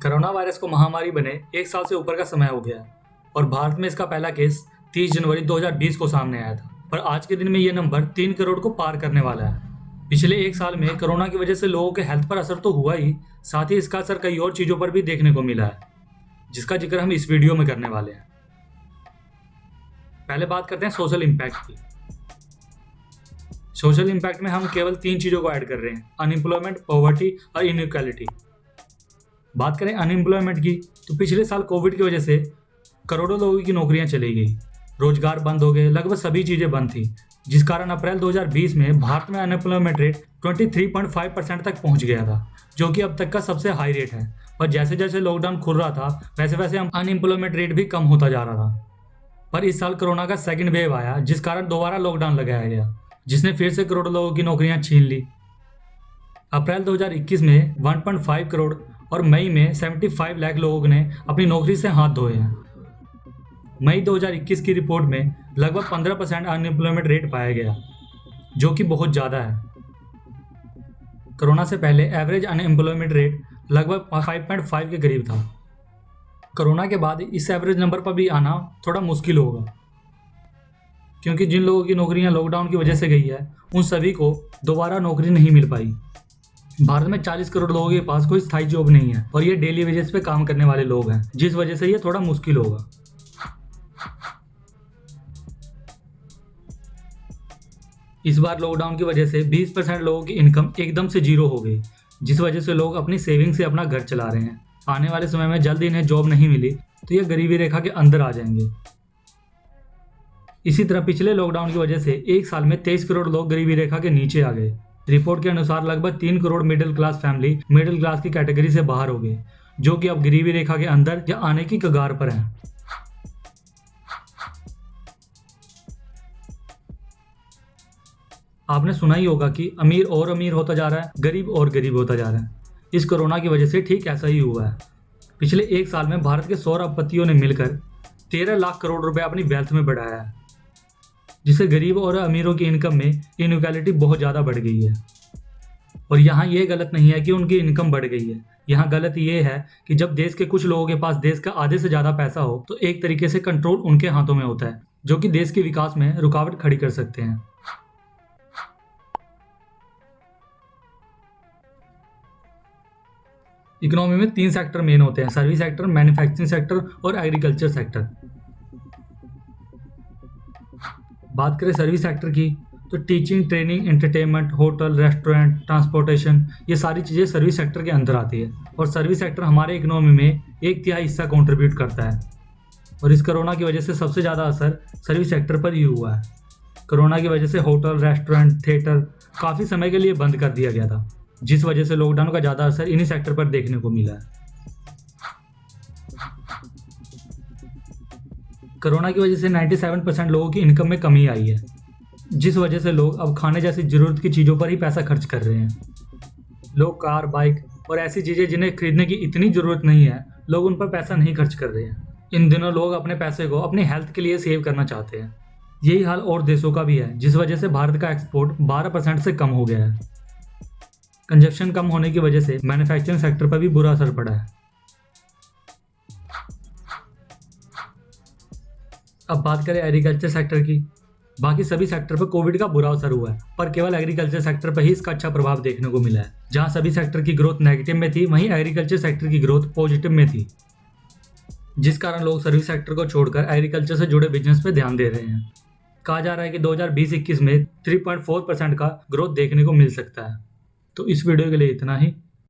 Corona virus को महामारी बने 1 साल से ऊपर का समय हो गया है और भारत में इसका पहला केस 30 जनवरी 2020 को सामने आया था। पर आज के दिन में ये नंबर 3 करोड़ को पार करने वाला है। पिछले 1 साल में कोरोना की वजह से लोगों के हेल्थ पर असर तो हुआ ही, साथ ही इसका असर कई और चीज़ों पर भी देखने को मिला है, जिसका जिक्र हम इस वीडियो में करने वाले हैं। पहले बात करते हैं सोशल इम्पैक्ट की। सोशल इम्पैक्ट में हम केवल 3 चीज़ों को ऐड कर रहे हैं: अनएम्प्लॉयमेंट, पॉवर्टी और इनइक्वालिटी। बात करें अनएम्प्लॉयमेंट की, तो पिछले साल कोविड की वजह से करोड़ों लोगों की नौकरियां चली गई, रोजगार बंद हो गए, लगभग सभी चीज़ें बंद थी, जिस कारण अप्रैल 2020 में भारत में अनएम्प्लॉयमेंट रेट 23.5% तक पहुंच गया था, जो कि अब तक का सबसे हाई रेट है। पर जैसे जैसे लॉकडाउन खुल रहा था वैसे वैसे अनएम्प्लॉयमेंट रेट भी कम होता जा रहा था। पर इस साल कोरोना का सेकंड वेव आया, जिस कारण दोबारा लॉकडाउन लगाया गया, जिसने फिर से करोड़ों लोगों की नौकरियां छीन ली। अप्रैल 2021 में 1.5 करोड़ और मई में 75 लाख लोगों ने अपनी नौकरी से हाथ धोए हैं। मई 2021 की रिपोर्ट में लगभग 15% अनएम्प्लॉयमेंट रेट पाया गया, जो कि बहुत ज़्यादा है। कोरोना से पहले एवरेज अनएम्प्लॉयमेंट रेट लगभग 5.5 के करीब था। कोरोना के बाद इस एवरेज नंबर पर भी आना थोड़ा मुश्किल होगा, क्योंकि जिन लोगों की नौकरियां लॉकडाउन की वजह से गई है उन सभी को दोबारा नौकरी नहीं मिल पाई। भारत में 40 करोड़ लोगों के पास कोई स्थायी जॉब नहीं है और ये डेली वेजेस पे काम करने वाले लोग हैं, जिस वजह से ये थोड़ा मुश्किल होगा। इस बार लॉकडाउन की वजह से 20% लोगों की इनकम एकदम से जीरो हो गई, जिस वजह से लोग अपनी सेविंग से अपना घर चला रहे हैं। आने वाले समय में जल्द इन्हें जॉब नहीं मिली तो ये गरीबी रेखा के अंदर आ जाएंगे। इसी तरह पिछले लॉकडाउन की वजह से 1 साल में 23 करोड़ लोग गरीबी रेखा के नीचे आ गए। रिपोर्ट के अनुसार लगभग 3 crore middle class family middle class की कैटेगरी से बाहर हो गई, जो कि अब गरीबी रेखा के अंदर या आने की कगार पर हैं। आपने सुना ही होगा कि अमीर और अमीर होता जा रहा है, गरीब और गरीब होता जा रहा है। इस कोरोना की वजह से ठीक ऐसा ही हुआ है। पिछले 1 साल में भारत के 100 अरबपतियों ने मिलकर 13 लाख करोड़ रुपए अपनी वेल्थ में बढ़ाया है, जिससे गरीब और अमीरों की इनकम में इनइक्वालिटी बहुत ज़्यादा बढ़ गई है। और यहाँ ये गलत नहीं है कि उनकी इनकम बढ़ गई है, यहाँ गलत ये है कि जब देश के कुछ लोगों के पास देश का आधे से ज़्यादा पैसा हो तो एक तरीके से कंट्रोल उनके हाथों में होता है, जो कि देश के विकास में रुकावट खड़ी कर सकते हैं। इकोनॉमी में 3 सेक्टर मेन होते हैं: सर्विस सेक्टर, मैन्युफैक्चरिंग सेक्टर और एग्रीकल्चर सेक्टर। बात करें सर्विस सेक्टर की, तो teaching, training, entertainment, hotel, restaurant, transportation, ये सारी चीज़ें सर्विस सेक्टर के अंदर आती है। और सर्विस सेक्टर हमारे इकोनॉमी में 1/3 हिस्सा कंट्रीब्यूट करता है। और इस कोरोना की वजह से सबसे ज़्यादा असर सर्विस सेक्टर पर ही हुआ है। कोरोना की वजह से होटल, रेस्टोरेंट, थिएटर काफ़ी समय के लिए बंद कर दिया गया था, जिस वजह से लॉकडाउन का ज़्यादा असर इन्हीं सेक्टर पर देखने को मिला है। कोरोना की वजह से 97% लोगों की इनकम में कमी आई है, जिस वजह से लोग अब खाने जैसी ज़रूरत की चीज़ों पर ही पैसा खर्च कर रहे हैं। लोग कार, बाइक और ऐसी चीज़ें जिन्हें खरीदने की इतनी ज़रूरत नहीं है, लोग उन पर पैसा नहीं खर्च कर रहे हैं। इन दिनों लोग अपने पैसे को अपनी हेल्थ के लिए सेव करना चाहते हैं। यही हाल और देशों का भी है, जिस वजह से भारत का एक्सपोर्ट 12% से कम हो गया है। कंजप्शन कम होने की वजह से मैन्युफैक्चरिंग सेक्टर पर भी बुरा असर पड़ा है। अब बात करें एग्रीकल्चर सेक्टर की। बाकी सभी सेक्टर पर कोविड का बुरा असर हुआ है, पर केवल एग्रीकल्चर सेक्टर पर ही इसका अच्छा प्रभाव देखने को मिला है। जहां सभी सेक्टर की ग्रोथ नेगेटिव में थी, वहीं एग्रीकल्चर सेक्टर की ग्रोथ पॉजिटिव में थी, जिस कारण लोग सर्विस सेक्टर को छोड़कर एग्रीकल्चर से जुड़े बिजनेस पे ध्यान दे रहे हैं। कहा जा रहा है कि 2020-21 में 3.4% का ग्रोथ देखने को मिल सकता है। तो इस वीडियो के लिए इतना ही।